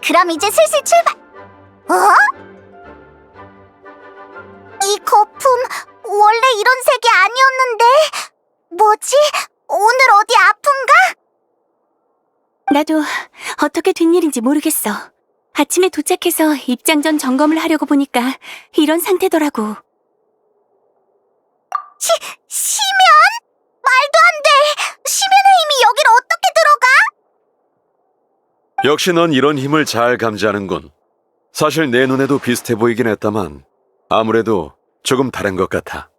그럼 이제 슬슬 출발! 어? 이 거품, 원래 이런 색이 아니었는데? 뭐지? 오늘 어디 아픈가? 나도 어떻게 된 일인지 모르겠어. 아침에 도착해서 입장 전 점검을 하려고 보니까 이런 상태더라고. 시면? 말도 안 돼! 시면의 힘이 여길 어떻게 들어가? 역시 넌 이런 힘을 잘 감지하는군. 사실 내 눈에도 비슷해 보이긴 했다만 아무래도 조금 다른 것 같아.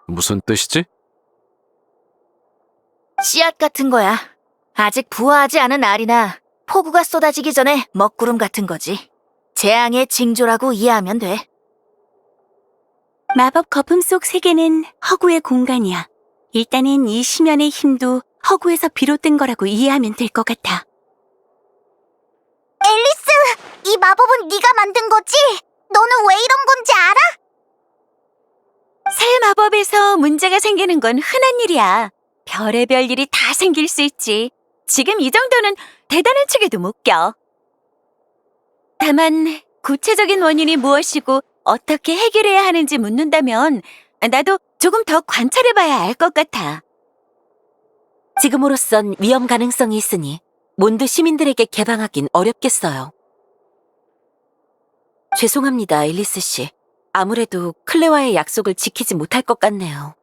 무슨 뜻이지? 씨앗 같은 거야. 아직 부화하지 않은 알이나 폭우가 쏟아지기 전에 먹구름 같은 거지. 재앙의 징조라고 이해하면 돼. 마법 거품 속 세계는 허구의 공간이야. 일단은 이 심연의 힘도 허구에서 비롯된 거라고 이해하면 될 것 같아. 앨리스! 이 마법은 네가 만든 거지? 너는 왜 이런 건지 알아? 새 마법에서 문제가 생기는 건 흔한 일이야. 별의별 일이 다 생길 수 있지. 지금 이 정도는 대단한 척에도 못 껴. 다만 구체적인 원인이 무엇이고 어떻게 해결해야 하는지 묻는다면 나도 조금 더 관찰해봐야 알 것 같아. 지금으로선 위험 가능성이 있으니 몬드 시민들에게 개방하긴 어렵겠어요. 죄송합니다, 앨리스 씨. 아무래도 클레와의 약속을 지키지 못할 것 같네요.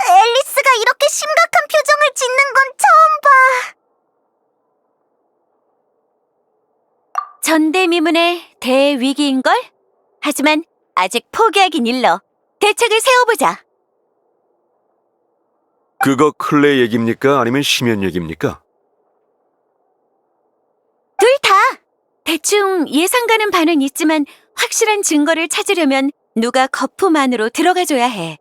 앨리스가 이렇게 심각한 표정을 짓는 건 처음 봐. 전대미문의 대위기인걸? 하지만 아직 포기하긴 일러. 대책을 세워보자. 그거 클레 얘기입니까? 아니면 심연 얘기입니까? 둘 다! 대충 예상 가는 바는 있지만 확실한 증거를 찾으려면 누가 거품 안으로 들어가줘야 해.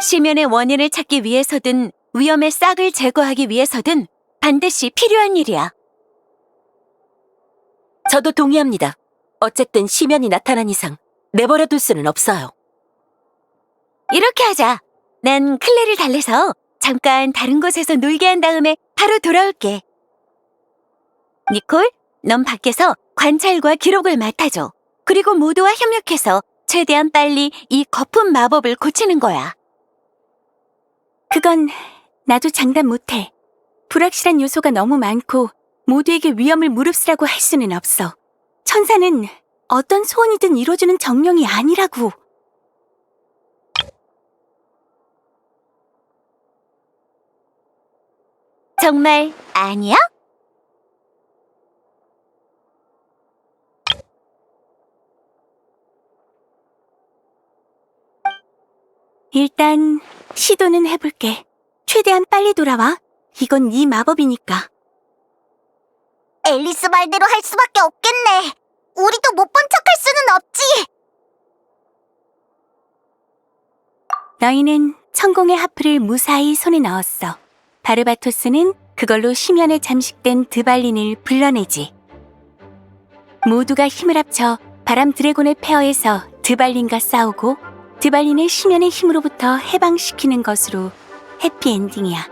심연의 원인을 찾기 위해서든 위험의 싹을 제거하기 위해서든 반드시 필요한 일이야. 저도 동의합니다. 어쨌든 시면이 나타난 이상 내버려둘 수는 없어요. 이렇게 하자. 난 클레를 달래서 잠깐 다른 곳에서 놀게 한 다음에 바로 돌아올게. 니콜, 넌 밖에서 관찰과 기록을 맡아줘. 그리고 모두와 협력해서 최대한 빨리 이 거품 마법을 고치는 거야. 그건 나도 장담 못해. 불확실한 요소가 너무 많고 모두에게 위험을 무릅쓰라고 할 수는 없어. 천사는 어떤 소원이든 이뤄주는 정령이 아니라고. 정말 아니야? 일단 시도는 해볼게. 최대한 빨리 돌아와. 이건 네 마법이니까. 앨리스 말대로 할 수밖에 없겠네. 우리도 못 본 척할 수는 없지. 너희는 천공의 하프를 무사히 손에 넣었어. 바르바토스는 그걸로 심연에 잠식된 드발린을 불러내지. 모두가 힘을 합쳐 바람 드래곤의 폐허에서 드발린과 싸우고 드발린을 심연의 힘으로부터 해방시키는 것으로 해피엔딩이야.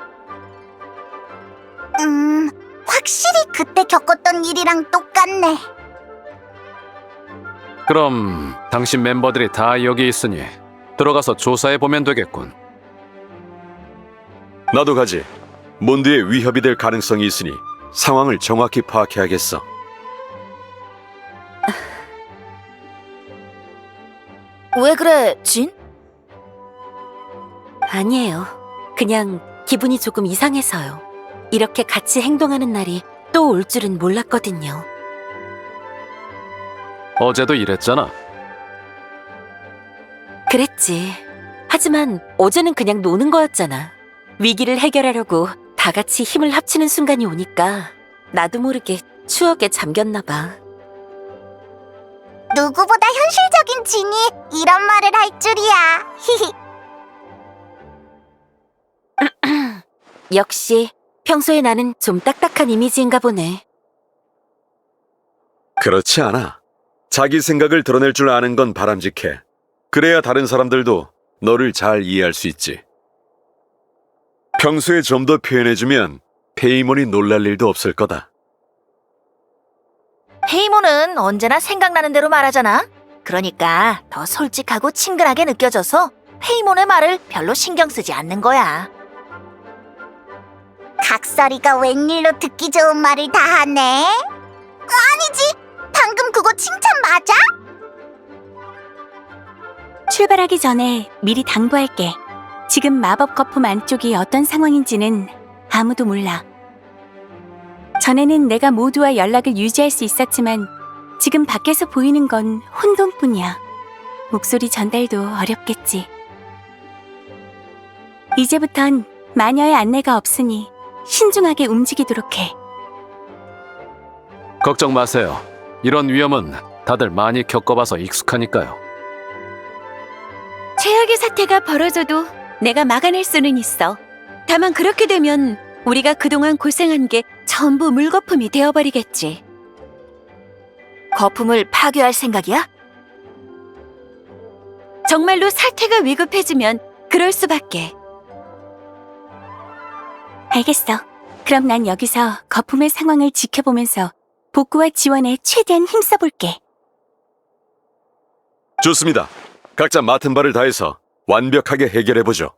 확실히 그때 겪었던 일이랑 똑같네. 그럼 당신 멤버들이 다 여기 있으니 들어가서 조사해보면 되겠군. 나도 가지. 몬드에 위협이 될 가능성이 있으니 상황을 정확히 파악해야겠어. 왜 그래, 진? 아니에요. 그냥 기분이 조금 이상해서요. 이렇게 같이 행동하는 날이 또 올 줄은 몰랐거든요. 어제도 이랬잖아. 그랬지. 하지만 어제는 그냥 노는 거였잖아. 위기를 해결하려고 다 같이 힘을 합치는 순간이 오니까 나도 모르게 추억에 잠겼나 봐. 누구보다 현실적인 진이 이런 말을 할 줄이야. 히히. 역시 평소에 나는 좀 딱딱한 이미지인가 보네. 그렇지 않아. 자기 생각을 드러낼 줄 아는 건 바람직해. 그래야 다른 사람들도 너를 잘 이해할 수 있지. 평소에 좀 더 표현해주면 페이몬이 놀랄 일도 없을 거다. 페이몬은 언제나 생각나는 대로 말하잖아. 그러니까 더 솔직하고 친근하게 느껴져서 페이몬의 말을 별로 신경 쓰지 않는 거야. 각설이가 웬일로 듣기 좋은 말을 다 하네? 아니지! 방금 그거 칭찬 맞아? 출발하기 전에 미리 당부할게. 지금 마법 거품 안쪽이 어떤 상황인지는 아무도 몰라. 전에는 내가 모두와 연락을 유지할 수 있었지만 지금 밖에서 보이는 건 혼돈뿐이야. 목소리 전달도 어렵겠지. 이제부턴 마녀의 안내가 없으니 신중하게 움직이도록 해. 걱정 마세요. 이런 위험은 다들 많이 겪어봐서 익숙하니까요. 최악의 사태가 벌어져도 내가 막아낼 수는 있어. 다만 그렇게 되면 우리가 그동안 고생한 게 전부 물거품이 되어버리겠지. 거품을 파괴할 생각이야? 정말로 사태가 위급해지면 그럴 수밖에. 알겠어. 그럼 난 여기서 거품의 상황을 지켜보면서 복구와 지원에 최대한 힘써볼게. 좋습니다. 각자 맡은 바를 다해서 완벽하게 해결해보죠.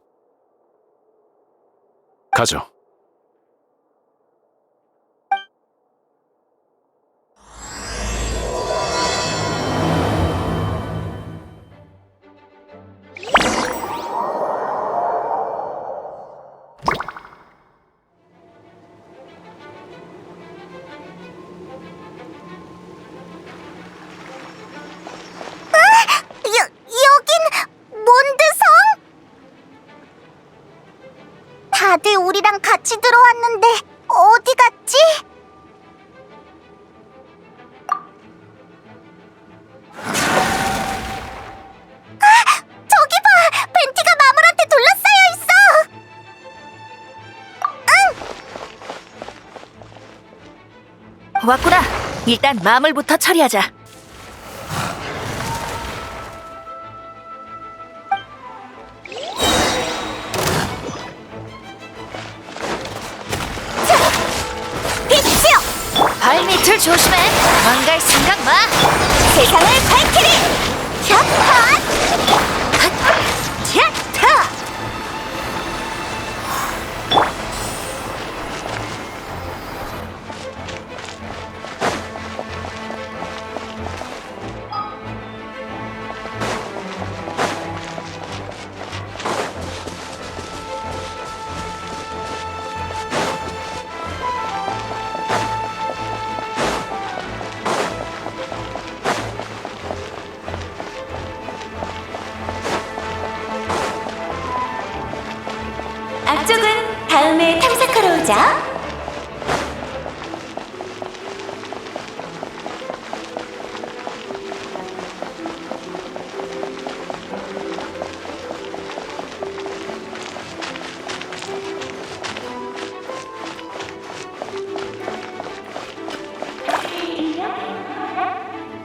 가죠. 여긴 몬드성? 다들 우리랑 같이 들어왔는데 어디 갔지? 저기 봐! 벤티가 마물한테 둘러싸여 있어! 왔구나. 일단 마물부터 처리하자. 빛이요! 발밑을 조심해. 망갈 생각 마. 세상을 밝히리! 샷핫! 샷타! 앞쪽은 다음에 탐색하러 오자.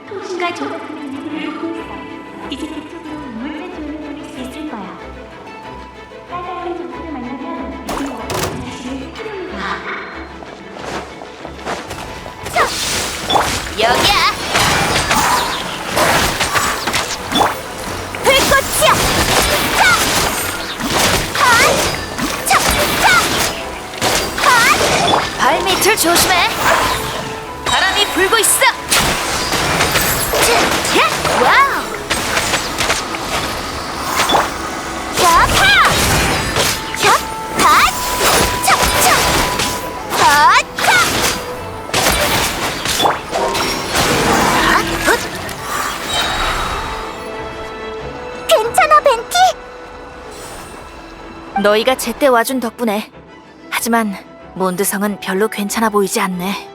통신과 조작하는 일을 보고 있어. 이제 그쪽으로 물자 지원을 보낼 수 있을 거야. 빨간색 점수를 만나면 자신을 사용해봐. 여기야. 불꽃이요! 차! 핫! 차! 차! 핫! 발밑을 조심해. 바람이 불고 있어. 와우! 샤파! 샤! 핫! 차! 차! 핫! 차! 핫! 훗! 괜찮아, 벤티? 너희가 제때 와준 덕분에. 하지만 몬드성은 별로 괜찮아 보이지 않네.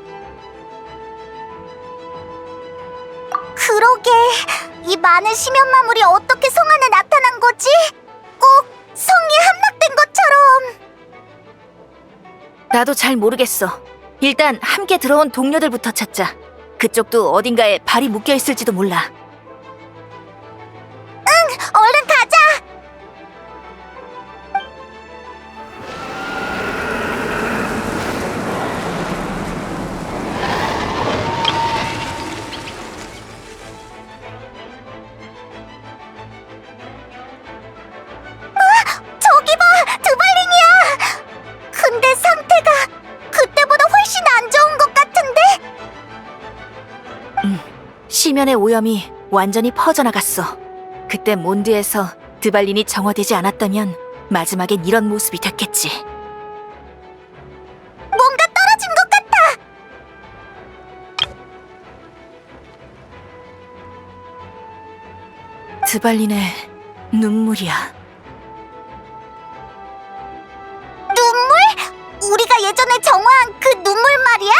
그러게, 이 많은 심연 마물이 어떻게 성 안에 나타난 거지? 꼭 성이 함락된 것처럼. 나도 잘 모르겠어. 일단 함께 들어온 동료들부터 찾자. 그쪽도 어딘가에 발이 묶여 있을지도 몰라. 시면의 오염이 완전히 퍼져나갔어. 그때 몬드에서 드발린이 정화되지 않았다면 마지막엔 이런 모습이 됐겠지. 뭔가 떨어진 것 같아. 드발린의 눈물이야. 눈물? 우리가 예전에 정화한 그 눈물 말이야?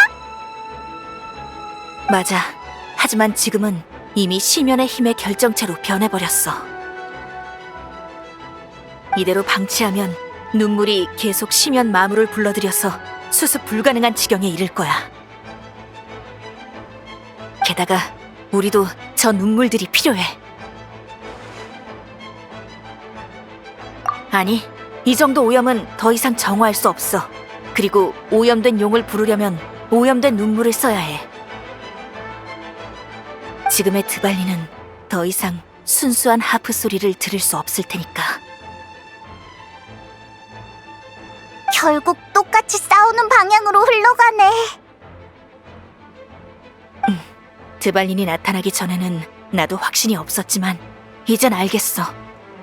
맞아. 하지만 지금은 이미 시면의 힘의 결정체로 변해버렸어. 이대로 방치하면 눈물이 계속 시면 마물을 불러들여서 수습 불가능한 지경에 이를 거야. 게다가 우리도 저 눈물들이 필요해. 아니, 이 정도 오염은 더 이상 정화할 수 없어. 그리고 오염된 용을 부르려면 오염된 눈물을 써야 해. 지금의 드발리는 더 이상 순수한 하프 소리를 들을 수 없을 테니까. 결국 똑같이 싸우는 방향으로 흘러가네. 드발린이 나타나기 전에는 나도 확신이 없었지만 이젠 알겠어.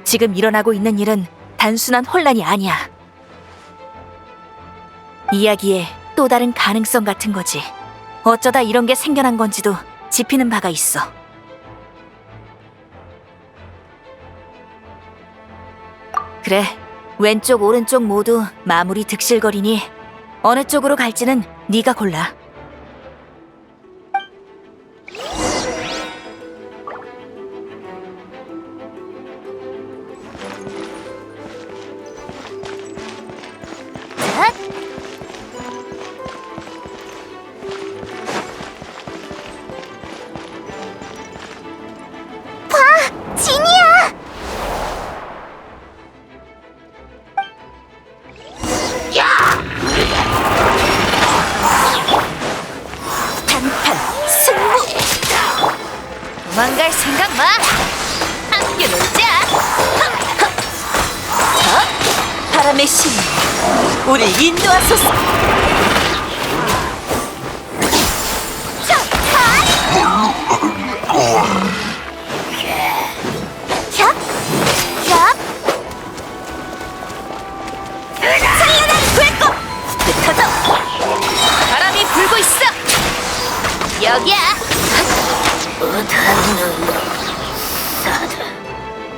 지금 일어나고 있는 일은 단순한 혼란이 아니야. 이야기에 또 다른 가능성 같은 거지. 어쩌다 이런 게 생겨난 건지도 짚히는 바가 있어. 그래, 왼쪽 오른쪽 모두 마무리 득실거리니 어느 쪽으로 갈지는 네가 골라. 진이야! 단판 승부! 도망갈 생각 마! 함께 놀자! 바람의 신, 우리 인도하소서. 샵! 샵! 찬란한 불꽃! 흩어져! 바람이 불고 있어! 여기야!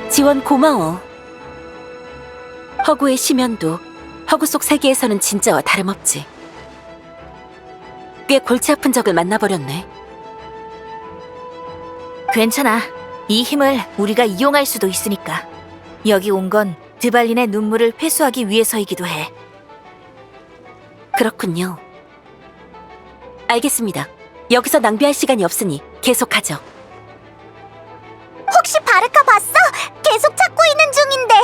지원 고마워. 허구의 심연도 허구 속 세계에서는 진짜와 다름없지. 꽤 골치 아픈 적을 만나버렸네. 괜찮아. 이 힘을 우리가 이용할 수도 있으니까. 여기 온 건 드발린의 눈물을 회수하기 위해서이기도 해. 그렇군요. 알겠습니다. 여기서 낭비할 시간이 없으니 계속하죠. 혹시 바르카 봤어? 계속 찾고 있는 중인데.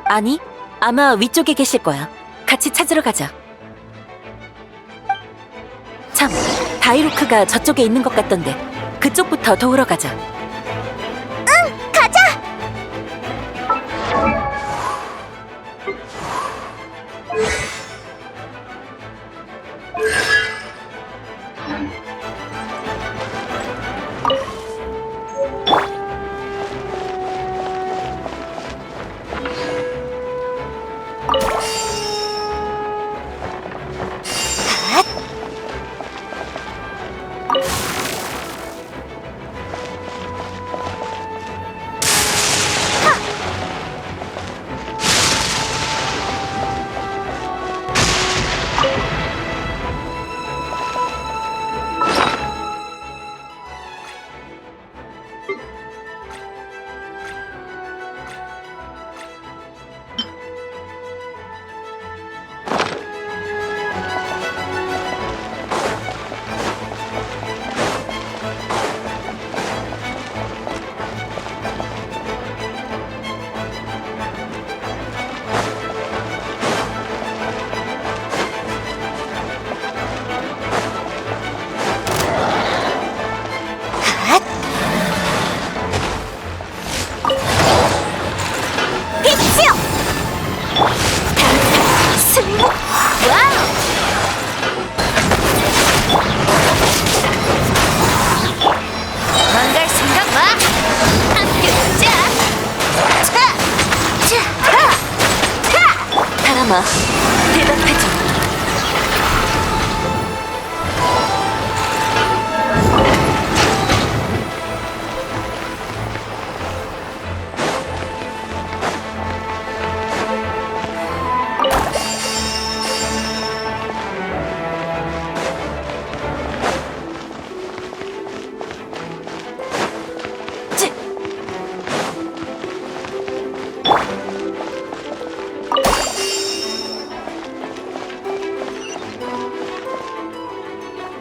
아니, 아마 위쪽에 계실 거야. 같이 찾으러 가자. 참, 다이루크가 저쪽에 있는 것 같던데 그쪽부터 도우러 가자. 가자! 마. 대답해줘.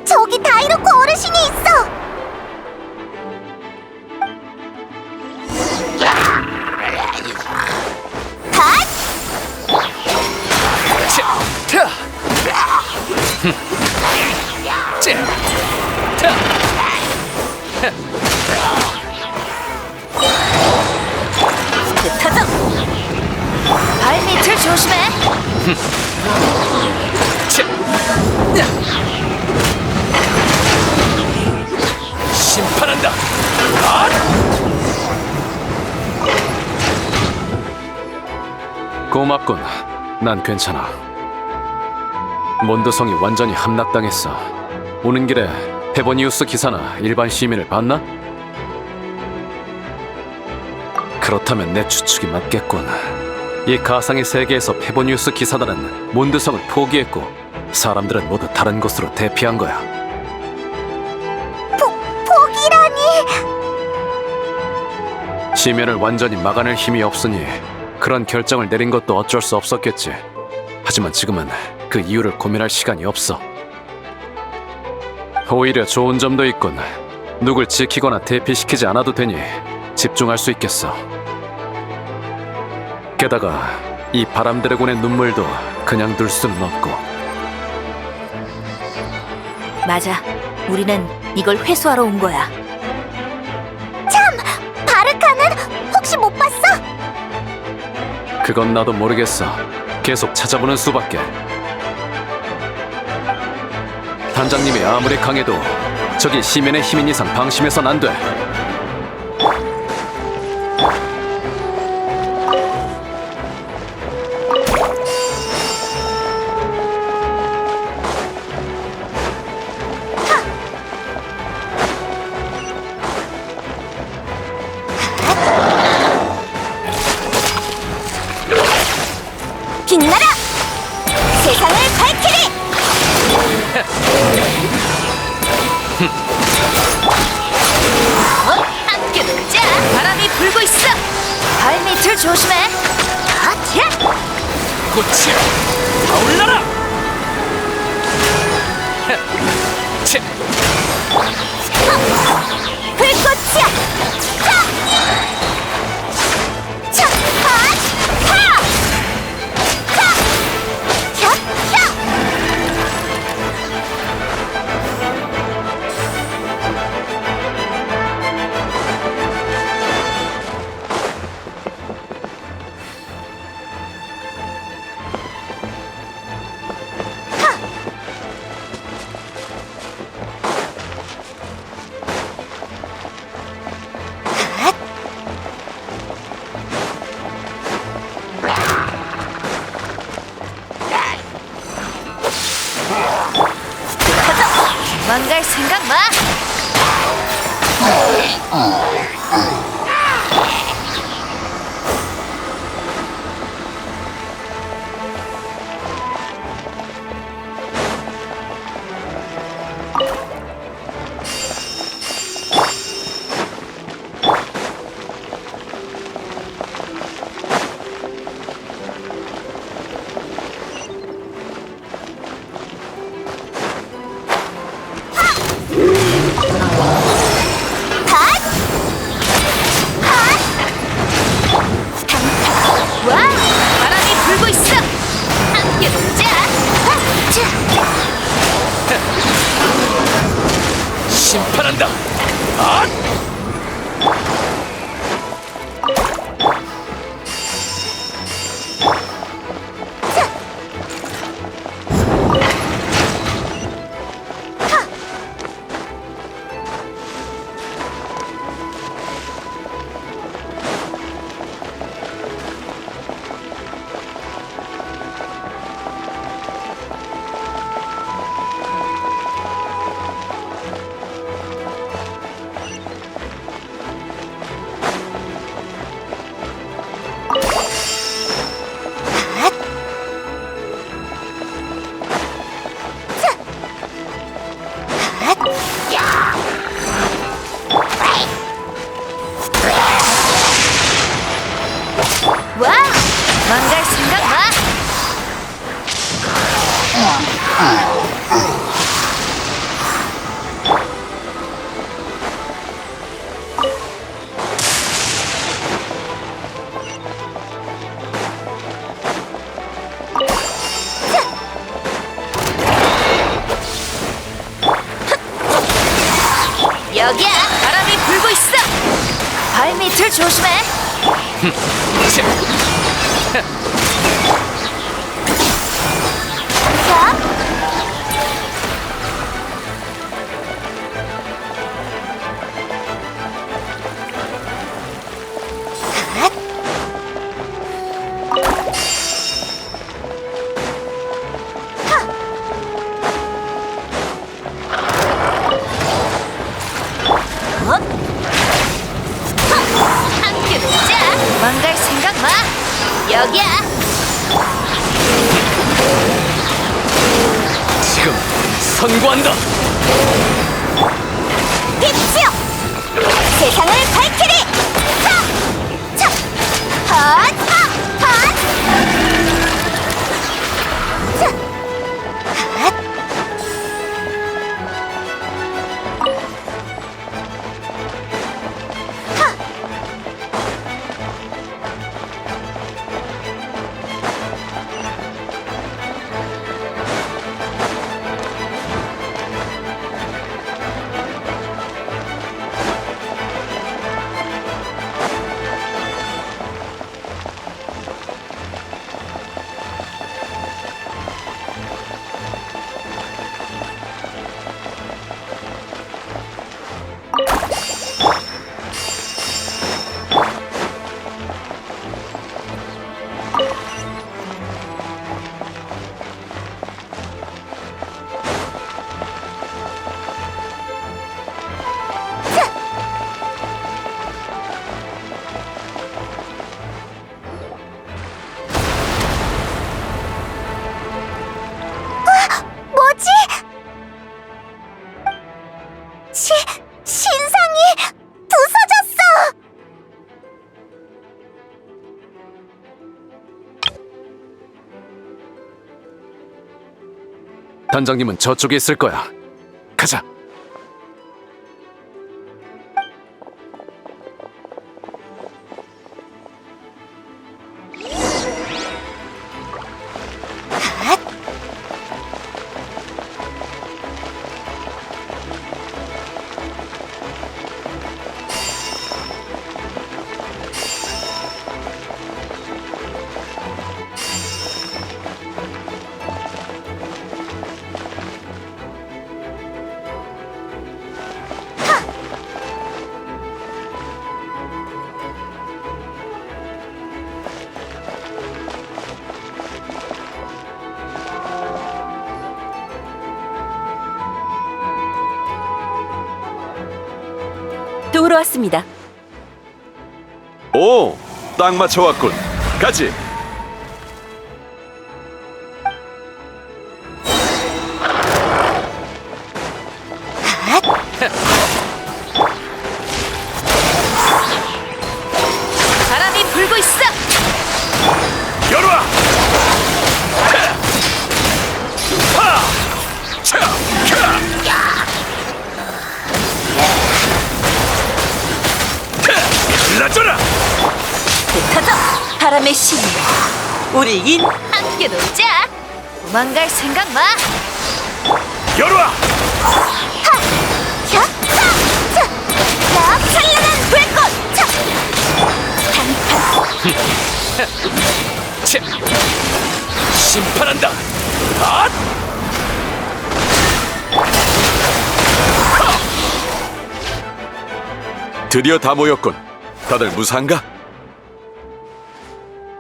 저기 다이로코 어르신이 있어. 갓! 타정! 발밑을 조심해! 심판한다. 고맙군. 난 괜찮아. 몬드성이 완전히 함락당했어. 오는 길에 페보니우스 기사나 일반 시민을 봤나? 그렇다면 내 추측이 맞겠군. 이 가상의 세계에서 페보니우스 기사단은 몬드성을 포기했고 사람들은 모두 다른 곳으로 대피한 거야. 포기라니. 시면을 완전히 막아낼 힘이 없으니 그런 결정을 내린 것도 어쩔 수 없었겠지. 하지만 지금은 그 이유를 고민할 시간이 없어. 오히려 좋은 점도 있군. 누굴 지키거나 대피시키지 않아도 되니 집중할 수 있겠어. 게다가 이 바람 드래곤의 눈물도 그냥 둘 수는 없고. 맞아. 우리는 이걸 회수하러 온 거야. 참, 바르카는 혹시 못 봤어? 그건 나도 모르겠어. 계속 찾아보는 수밖에. 단장님이 아무리 강해도 저기 시면의 힘인 이상 방심해선 안 돼. 빛나라! 세상을 밝히리! 함께 놀자! 바람이 불고 있어! 발밑을 조심해! 꽃이 타올라라! 불꽃이야! 하! 차! 하! 하! 하! 차! 차! 망갈 생각 마! 와! 바람이 불고 있어! 함께 놀자! 심판한다. 여기야! 바람이 불고 있어! 발밑을 조심해! 함께 놀자! 도망갈 생각 마! 여기야! 지금 선고한다. 빛이여! 세상을 밝히리! 하! 차! 헛! 하! 헛! 차! 헛! 뭐지? 신상이 부서졌어! 단장님은 저쪽에 있을 거야. 가자. 도우러 왔습니다. 오, 딱 맞춰왔군. 가지. 바람이 불고 있어! 열어와. 하! 차! 일러줘라. 터져! 바람의 신! 우리 인! 함께 놀자! 도망갈 생각 마! 열어와. 자! 차! 차! 나 찬란한 불꽃! 차! 심판한다. 아! 드디어 다 모였군. 다들 무사한가?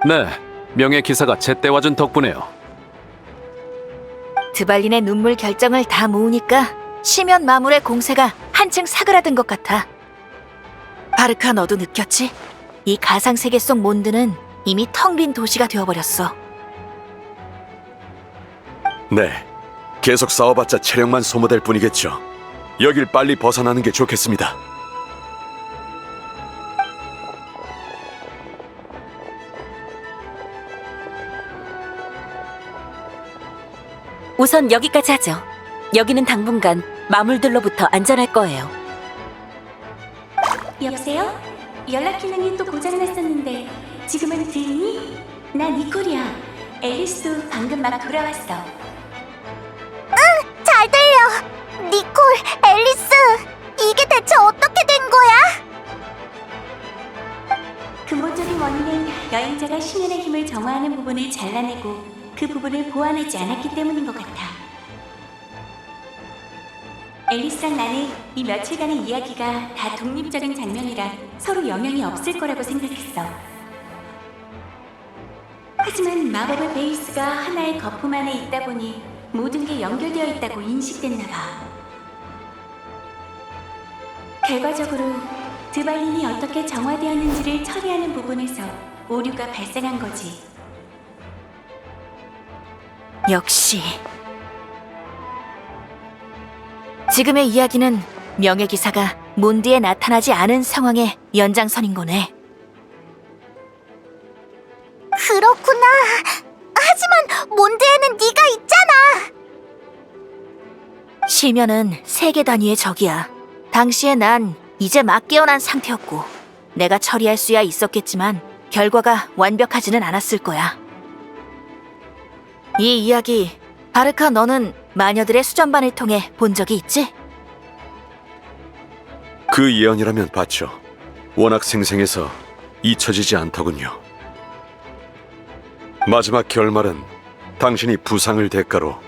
네, 명예 기사가 제때 와준 덕분에요. 드발린의 눈물 결정을 다 모으니까 시면 마물의 공세가 한층 사그라든 것 같아. 바르카, 너도 느꼈지? 이 가상세계 속 몬드는 이미 텅 빈 도시가 되어버렸어. 네. 계속 싸워봤자 체력만 소모될 뿐이겠죠. 여길 빨리 벗어나는 게 좋겠습니다. 우선 여기까지 하죠. 여기는 당분간 마물들로부터 안전할 거예요. 여보세요? 연락 기능이 또 고장났었는데 지금은 들리니? 나 니콜이야. 앨리스도 방금 막 돌아왔어. 잘 들려. 니콜, 앨리스, 이게 대체 어떻게 된 거야? 근본적인 원인은 여행자가 심연의 힘을 정화하는 부분을 잘라내고 그 부분을 보완하지 않았기 때문인 것 같아. 앨리스랑 나는 이 며칠간의 이야기가 다 독립적인 장면이라 서로 영향이 없을 거라고 생각했어. 하지만 마법의 베이스가 하나의 거품 안에 있다 보니 모든 게 연결되어 있다고 인식됐나 봐. 결과적으로 드발린이 어떻게 정화되었는지를 처리하는 부분에서 오류가 발생한 거지. 역시. 지금의 이야기는 명예기사가 몬드에 나타나지 않은 상황의 연장선인 거네. 그렇구나. 하지만 몬드에는 네가 있잖아. 시면은 세계 단위의 적이야. 당시에 난 이제 막 깨어난 상태였고 내가 처리할 수야 있었겠지만 결과가 완벽하지는 않았을 거야. 이 이야기 바르카 너는 마녀들의 수전반을 통해 본 적이 있지? 그 예언이라면 봤죠. 워낙 생생해서 잊혀지지 않더군요. 마지막 결말은 당신이 부상을 대가로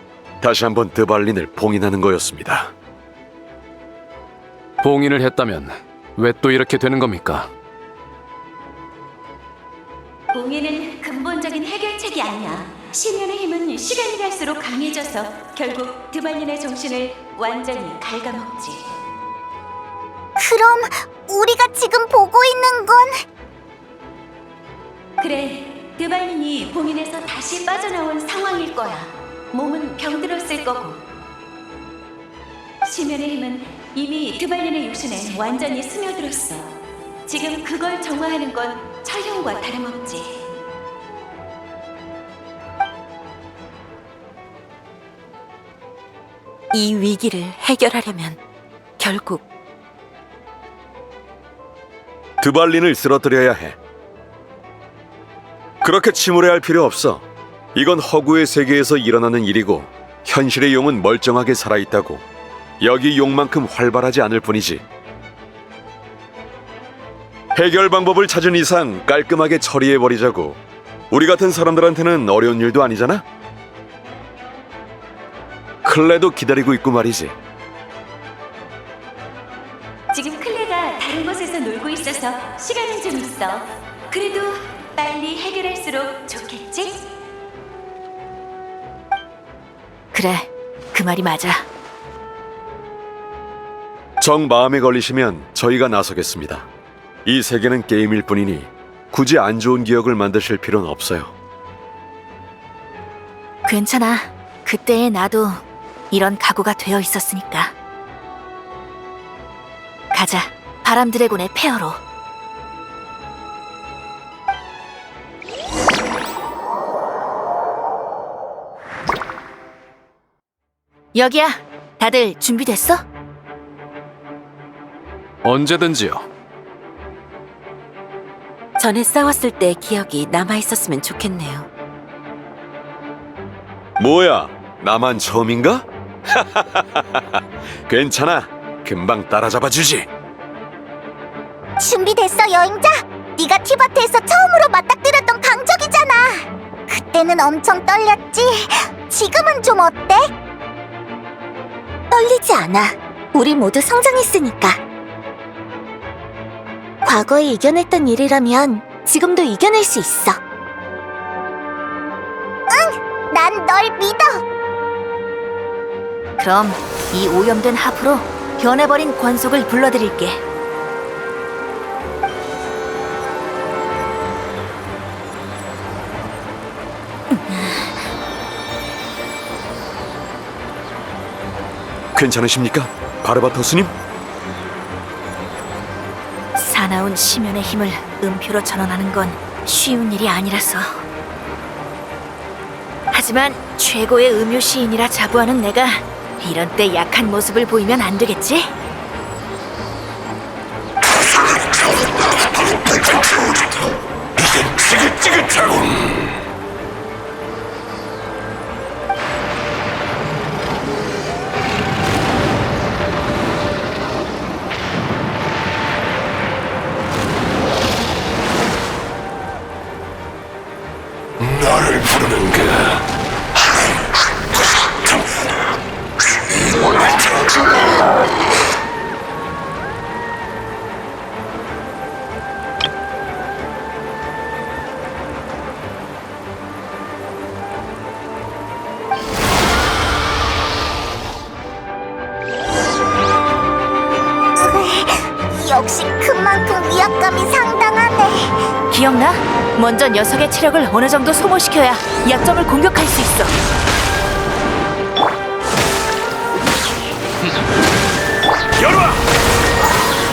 다시 한번 드발린을 봉인하는 거였습니다. 봉인을 했다면 왜 또 이렇게 되는 겁니까? 봉인은 근본적인 해결책이 아니야. 심연의 힘은 시간이 갈수록 강해져서 결국 드발린의 정신을 완전히 갉아먹지. 그럼 우리가 지금 보고 있는 건 그래, 드발린이 봉인에서 다시 빠져나온 상황일 거야. 몸은 병들었을 거고. 심연의 힘은 이미 드발린의 육신에 완전히 스며들었어. 지금 그걸 정화하는 건 촬영과 다름없지. 이 위기를 해결하려면 결국 드발린을 쓰러뜨려야 해. 그렇게 침울해할 필요 없어. 이건 허구의 세계에서 일어나는 일이고 현실의 용은 멀쩡하게 살아있다고. 여기 용만큼 활발하지 않을 뿐이지. 해결 방법을 찾은 이상 깔끔하게 처리해버리자고. 우리 같은 사람들한테는 어려운 일도 아니잖아? 클레도 기다리고 있고 말이지. 지금 클레가 다른 곳에서 놀고 있어서 시간은 좀 있어. 그래도 빨리 해결할수록 좋겠지? 그래, 그 말이 맞아. 정 마음에 걸리시면 저희가 나서겠습니다. 이 세계는 게임일 뿐이니 굳이 안 좋은 기억을 만드실 필요는 없어요. 괜찮아. 그때의 나도 이런 각오가 되어 있었으니까. 가자, 바람 드래곤의 폐허로. 여기야. 다들 준비됐어? 언제든지요. 전에 싸웠을 때 기억이 남아있었으면 좋겠네요. 뭐야, 나만 처음인가? 괜찮아, 금방 따라잡아 주지. 준비됐어, 여행자? 네가 티바트에서 처음으로 맞닥뜨렸던 강적이잖아. 그때는 엄청 떨렸지. 지금은 좀 어때? 떨리지 않아. 우리 모두 성장했으니까. 과거에 이겨냈던 일이라면 지금도 이겨낼 수 있어. 응, 난 널 믿어. 그럼 이 오염된 하프로 변해버린 권속을 불러드릴게. 괜찮으십니까, 바르바토스님? 사나운 심연의 힘을 음표로 전환하는 건 쉬운 일이 아니라서. 하지만 최고의 음유 시인이라 자부하는 내가 이런 때 약한 모습을 보이면 안 되겠지? 나를 부르는가? 역시 그만큼 위압감이 상당하네. 기억나? 먼저 녀석의 체력을 어느 정도 소모시켜야 약점을 공격할 수 있어. 열어와!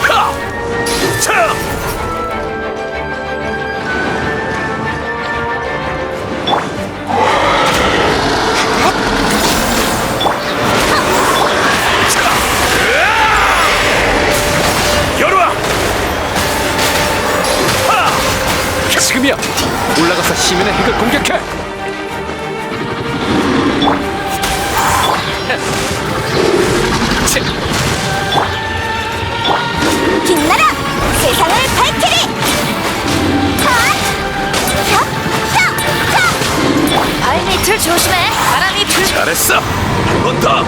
하! 차! 열어와! 지금이야! 올라가서 시민의 핵을 공격해! 빛나라! 세상을 밝히리! 발밑을 조심해. 바람이 불. 잘했어! 한 번 더!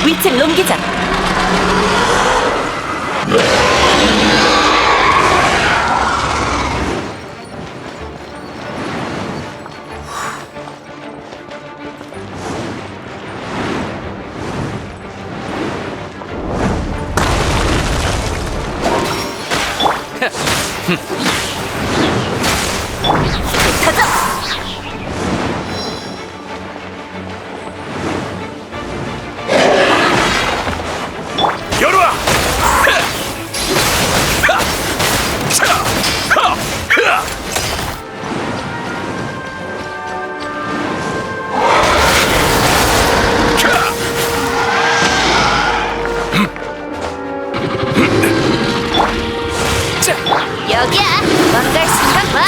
위치를 옮기자. 열어와! 차! 하! 흐아! 여기야. 도망갈 생각 마.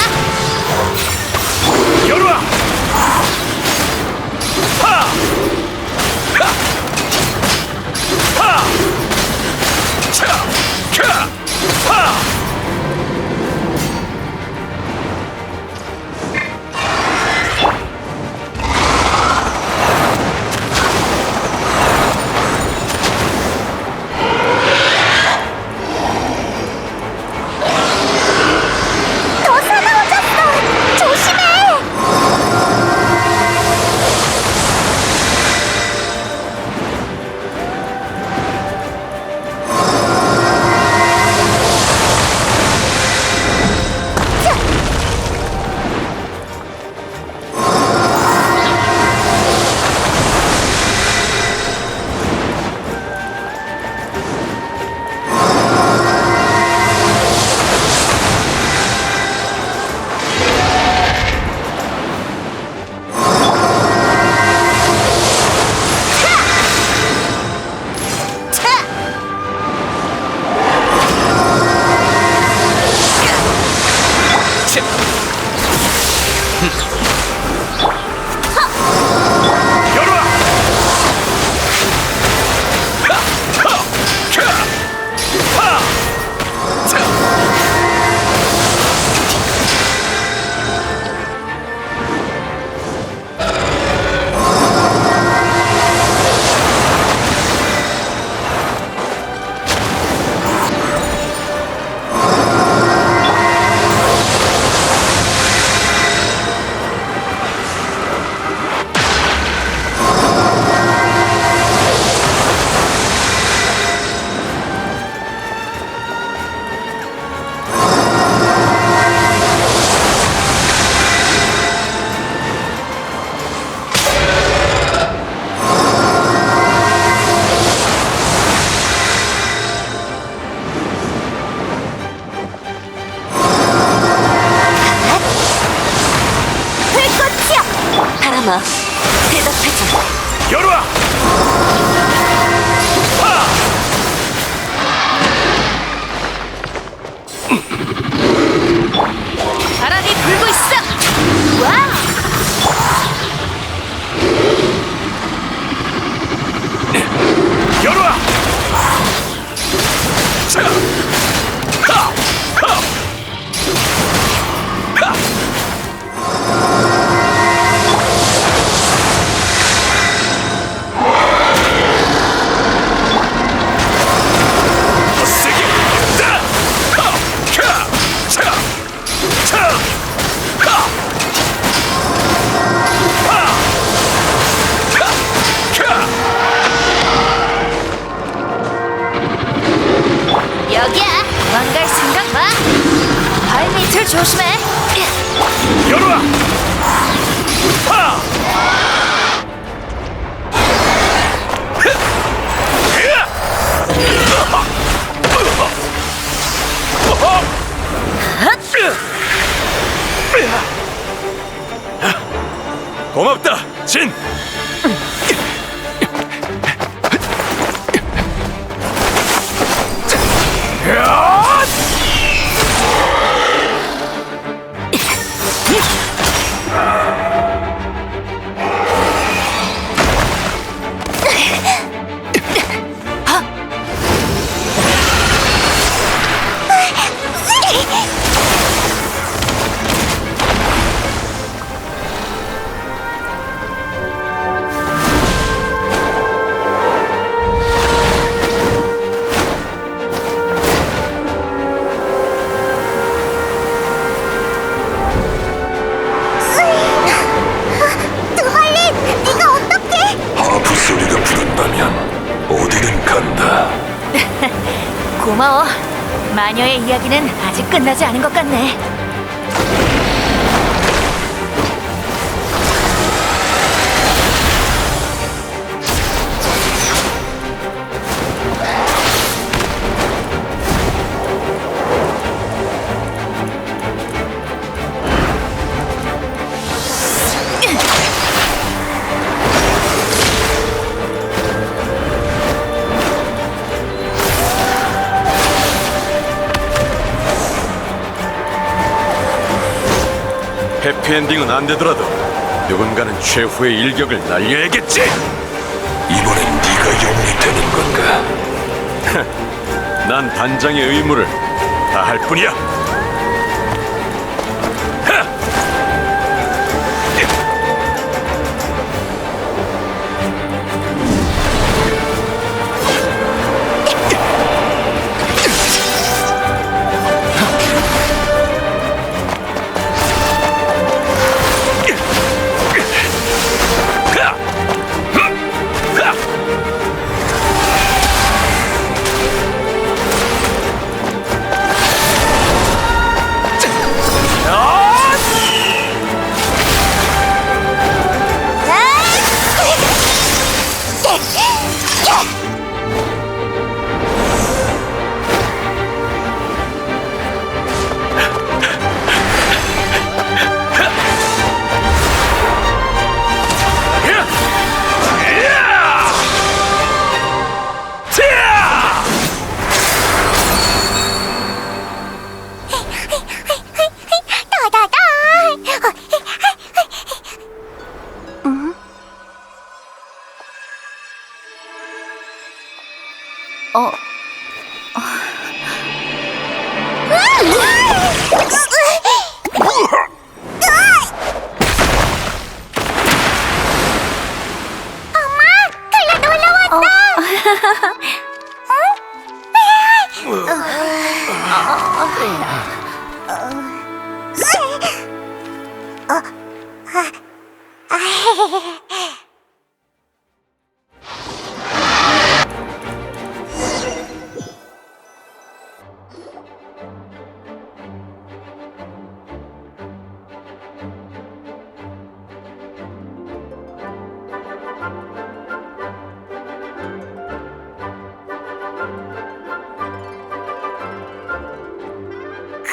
조심해. 열어라! 하! 고맙다, 진! 드활린, 네가 어떡해? 하프 소리가 부른다면 어디든 간다. 고마워. 마녀의 이야기는 아직 끝나지 않은 것 같네. 해피엔딩은 안 되더라도 누군가는 최후의 일격을 날려야겠지. 이번엔 네가 영웅이 되는 건가? 난 단장의 의무를 다할 뿐이야.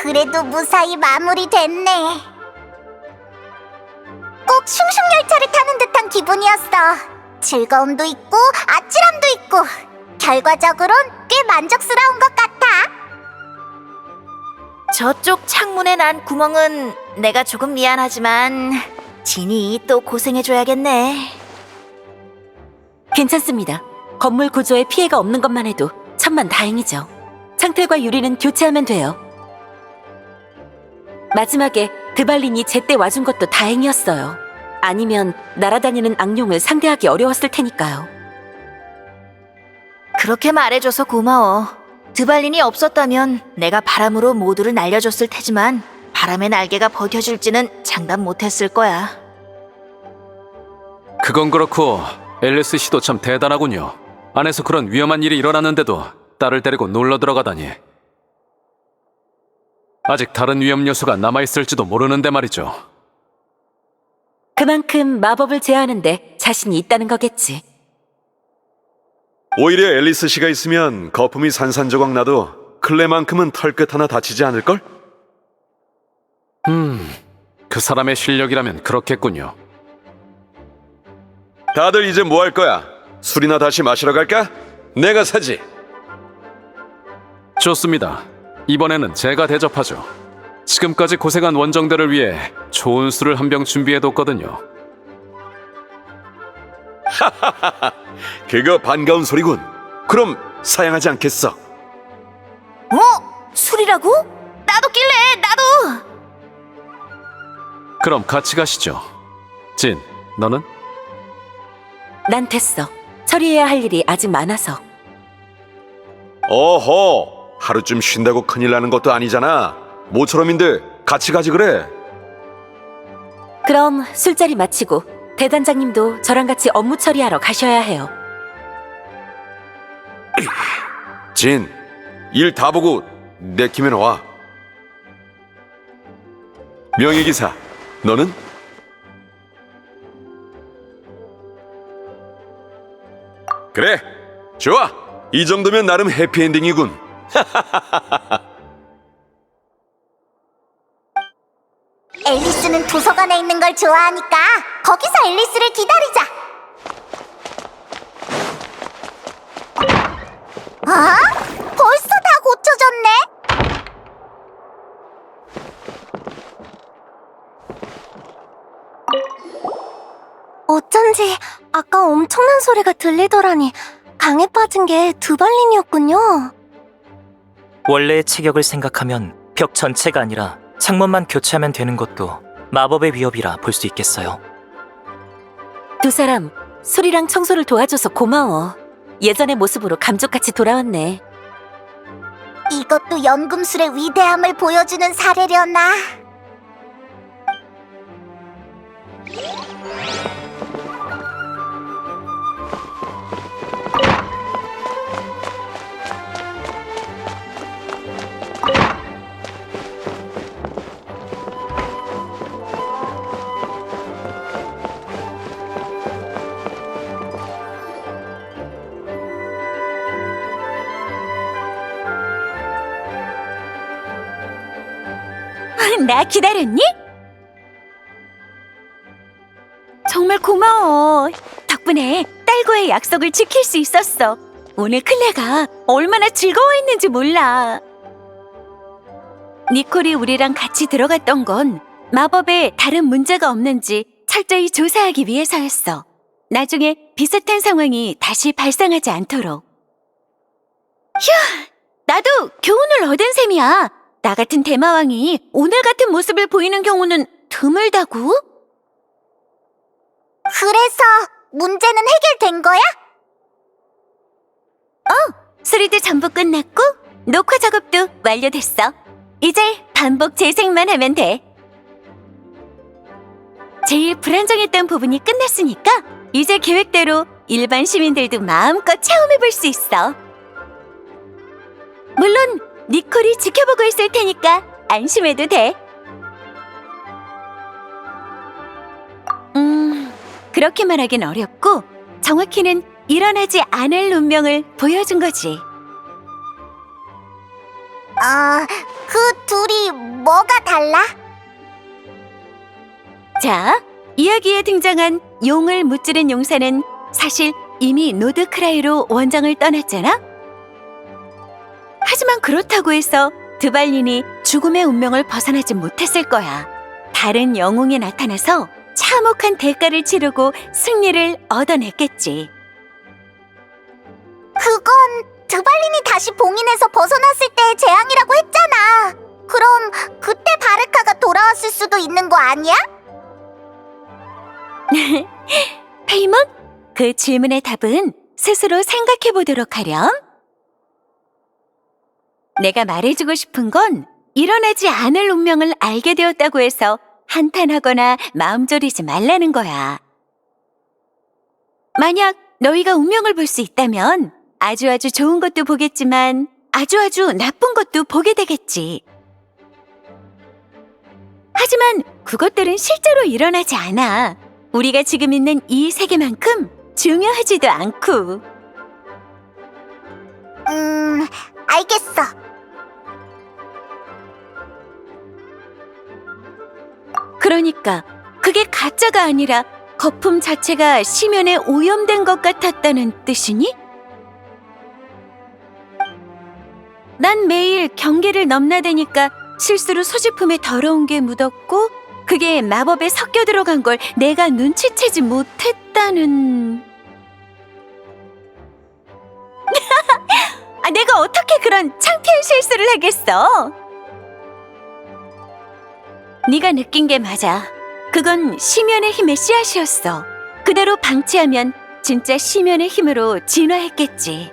그래도 무사히 마무리됐네. 꼭 슝슝열차를 타는 듯한 기분이었어. 즐거움도 있고 아찔함도 있고 결과적으론 꽤 만족스러운 것 같아. 저쪽 창문에 난 구멍은 내가 조금 미안하지만 진이 또 고생해줘야겠네. 괜찮습니다. 건물 구조에 피해가 없는 것만 해도 천만 다행이죠. 창틀과 유리는 교체하면 돼요. 마지막에 드발린이 제때 와준 것도 다행이었어요. 아니면 날아다니는 악룡을 상대하기 어려웠을 테니까요. 그렇게 말해줘서 고마워. 드발린이 없었다면 내가 바람으로 모두를 날려줬을 테지만 바람의 날개가 버텨줄지는 장담 못했을 거야. 그건 그렇고 앨리스 씨도 참 대단하군요. 안에서 그런 위험한 일이 일어났는데도 딸을 데리고 놀러 들어가다니. 아직 다른 위험 요소가 남아있을지도 모르는데 말이죠. 그만큼 마법을 제어하는데 자신이 있다는 거겠지. 오히려 앨리스 씨가 있으면 거품이 산산조각 나도 클레만큼은 털끝 하나 다치지 않을걸? 그 사람의 실력이라면 그렇겠군요. 다들 이제 뭐 할 거야? 술이나 다시 마시러 갈까? 내가 사지. 좋습니다. 이번에는 제가 대접하죠. 지금까지 고생한 원정대를 위해 좋은 술을 한 병 준비해뒀거든요. 그거 반가운 소리군. 그럼 사양하지 않겠어. 어? 술이라고? 나도 낄래, 나도! 그럼 같이 가시죠. 진, 너는? 난 됐어. 처리해야 할 일이 아직 많아서. 어허, 하루쯤 쉰다고 큰일 나는 것도 아니잖아. 모처럼인데 같이 가지 그래. 그럼 술자리 마치고 대단장님도 저랑 같이 업무 처리하러 가셔야 해요. 진, 일 다 보고 내키면 와. 명예기사, 너는? 그래, 좋아. 이 정도면 나름 해피엔딩이군. 앨리스는 도서관에 있는 걸 좋아하니까 거기서 앨리스를 기다리자. 벌써 다 고쳐졌네? 어쩐지 아까 엄청난 소리가 들리더라니 강에 빠진 게 드발린이었군요. 원래의 체격을 생각하면 벽 전체가 아니라 창문만 교체하면 되는 것도 마법의 위협이라 볼 수 있겠어요. 두 사람 술이랑 청소를 도와줘서 고마워. 예전의 모습으로 감쪽같이 돌아왔네. 이것도 연금술의 위대함을 보여주는 사례려나. 나 기다렸니? 정말 고마워. 덕분에 딸과의 약속을 지킬 수 있었어. 오늘 클레가 얼마나 즐거워했는지 몰라. 니콜이 우리랑 같이 들어갔던 건 마법에 다른 문제가 없는지 철저히 조사하기 위해서였어. 나중에 비슷한 상황이 다시 발생하지 않도록. 휴! 나도 교훈을 얻은 셈이야. 나 같은 대마왕이 오늘 같은 모습을 보이는 경우는 드물다고? 그래서 문제는 해결된 거야? 수리도 전부 끝났고 녹화 작업도 완료됐어. 이제 반복 재생만 하면 돼. 제일 불안정했던 부분이 끝났으니까 이제 계획대로 일반 시민들도 마음껏 체험해볼 수 있어. 물론 니콜이 지켜보고 있을 테니까 안심해도 돼. 그렇게 말하긴 어렵고 정확히는 일어나지 않을 운명을 보여준 거지. 그 둘이 뭐가 달라? 자, 이야기에 등장한 용을 무찌른 용사는 사실 이미 노드크라이로 원정을 떠났잖아? 하지만 그렇다고 해서 드발린이 죽음의 운명을 벗어나지 못했을 거야. 다른 영웅이 나타나서 참혹한 대가를 치르고 승리를 얻어냈겠지. 그건 드발린이 다시 봉인에서 벗어났을 때의 재앙이라고 했잖아. 그럼 그때 바르카가 돌아왔을 수도 있는 거 아니야? 페이몬, 그 질문의 답은 스스로 생각해보도록 하렴. 내가 말해주고 싶은 건 일어나지 않을 운명을 알게 되었다고 해서 한탄하거나 마음 졸이지 말라는 거야. 만약 너희가 운명을 볼 수 있다면 아주 좋은 것도 보겠지만 아주 나쁜 것도 보게 되겠지. 하지만 그것들은 실제로 일어나지 않아. 우리가 지금 있는 이 세계만큼 중요하지도 않고. 알겠어. 그러니까 그게 가짜가 아니라 거품 자체가 심연에 오염된 것 같았다는 뜻이니? 난 매일 경계를 넘나드니까 실수로 소지품에 더러운 게 묻었고 그게 마법에 섞여 들어간 걸 내가 눈치채지 못했다는... 내가 어떻게 그런 창피한 실수를 하겠어? 네가 느낀 게 맞아. 그건 심연의 힘의 씨앗이었어. 그대로 방치하면 진짜 심연의 힘으로 진화했겠지.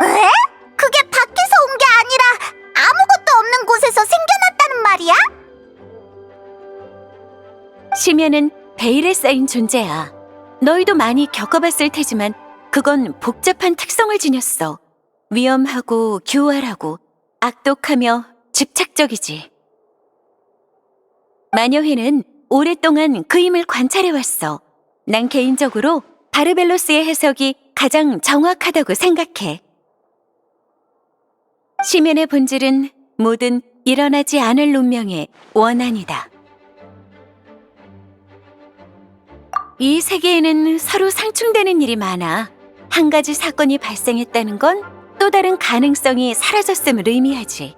에? 그게 밖에서 온 게 아니라 아무것도 없는 곳에서 생겨났다는 말이야? 심연은 베일에 쌓인 존재야. 너희도 많이 겪어봤을 테지만 그건 복잡한 특성을 지녔어. 위험하고 교활하고 악독하며 집착적이지. 마녀회는 오랫동안 그 힘을 관찰해왔어. 난 개인적으로 바르벨로스의 해석이 가장 정확하다고 생각해. 심연의 본질은 모든 일어나지 않을 운명의 원한이다. 이 세계에는 서로 상충되는 일이 많아. 한 가지 사건이 발생했다는 건 또 다른 가능성이 사라졌음을 의미하지.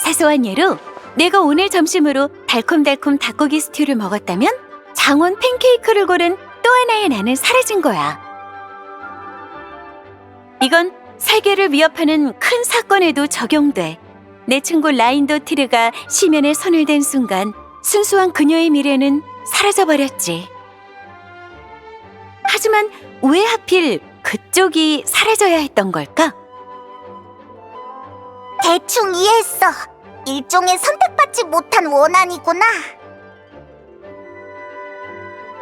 사소한 예로 내가 오늘 점심으로 달콤달콤 닭고기 스튜를 먹었다면 장원 팬케이크를 고른 또 하나의 나는 사라진 거야. 이건 세계를 위협하는 큰 사건에도 적용돼. 내 친구 라인도티르가 심연에 손을 댄 순간 순수한 그녀의 미래는 사라져버렸지. 하지만 왜 하필 그쪽이 사라져야 했던 걸까? 대충 이해했어. 일종의 선택받지 못한 원한이구나.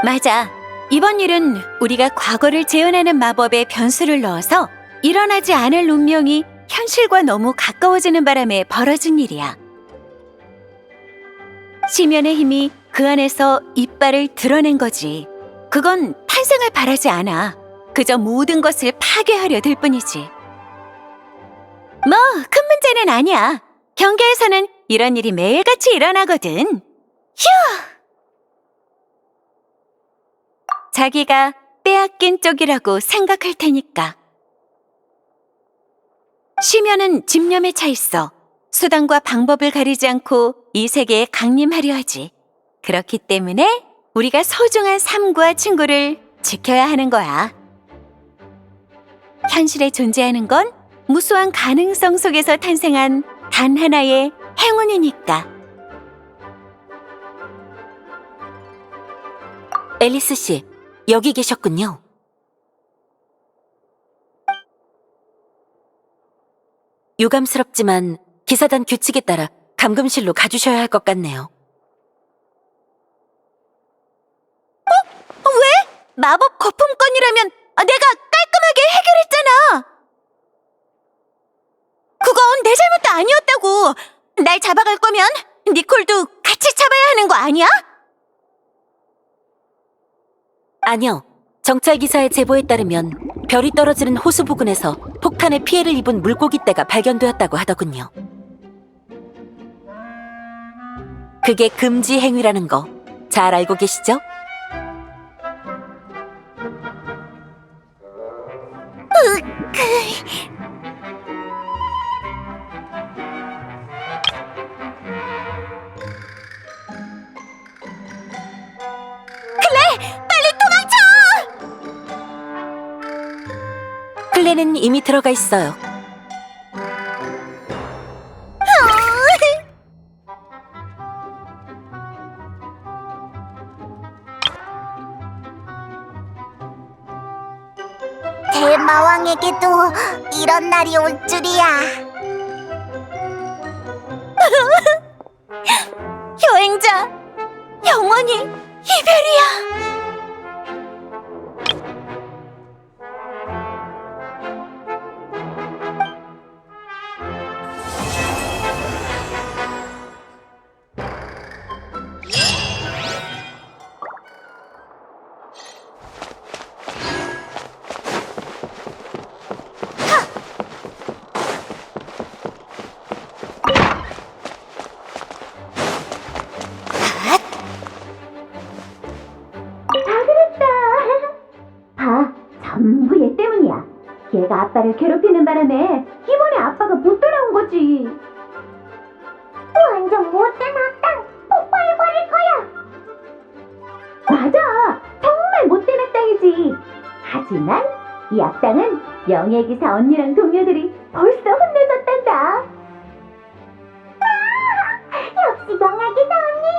맞아. 이번 일은 우리가 과거를 재현하는 마법에 변수를 넣어서 일어나지 않을 운명이 현실과 너무 가까워지는 바람에 벌어진 일이야. 심연의 힘이 그 안에서 이빨을 드러낸 거지. 그건 탄생을 바라지 않아. 그저 모든 것을 파괴하려 들 뿐이지. 뭐, 큰 문제는 아니야. 경계에서는 이런 일이 매일같이 일어나거든. 휴! 자기가 빼앗긴 쪽이라고 생각할 테니까. 심연은 집념에 차 있어. 수단과 방법을 가리지 않고 이 세계에 강림하려 하지. 그렇기 때문에 우리가 소중한 삶과 친구를 지켜야 하는 거야. 현실에 존재하는 건 무수한 가능성 속에서 탄생한 단 하나의 행운이니까. 앨리스 씨, 여기 계셨군요. 유감스럽지만 기사단 규칙에 따라 감금실로 가주셔야 할 것 같네요. 왜? 마법 거품건이라면 내가 깔끔하게 해결했잖아. 그건 내 잘못도 아니었다고. 날 잡아갈 거면 니콜도 같이 잡아야 하는 거 아니야? 아니요. 정찰기사의 제보에 따르면 별이 떨어지는 호수 부근에서 폭탄에 피해를 입은 물고기 떼가 발견되었다고 하더군요. 그게 금지 행위라는 거 잘 알고 계시죠? 클레는 이미 들어가 있어요. 대마왕에게도 이런 날이 올 줄이야. 여행자, 영원히 이별이야. 얘가 아빠를 괴롭히는 바람에 이번에 아빠가 못 돌아온 거지. 완전 못된 악당! 폭파해버릴 거야! 맞아! 정말 못된 악당이지. 하지만 이 악당은 명예기사 언니랑 동료들이 벌써 혼내줬단다. 역시 명예기사 언니!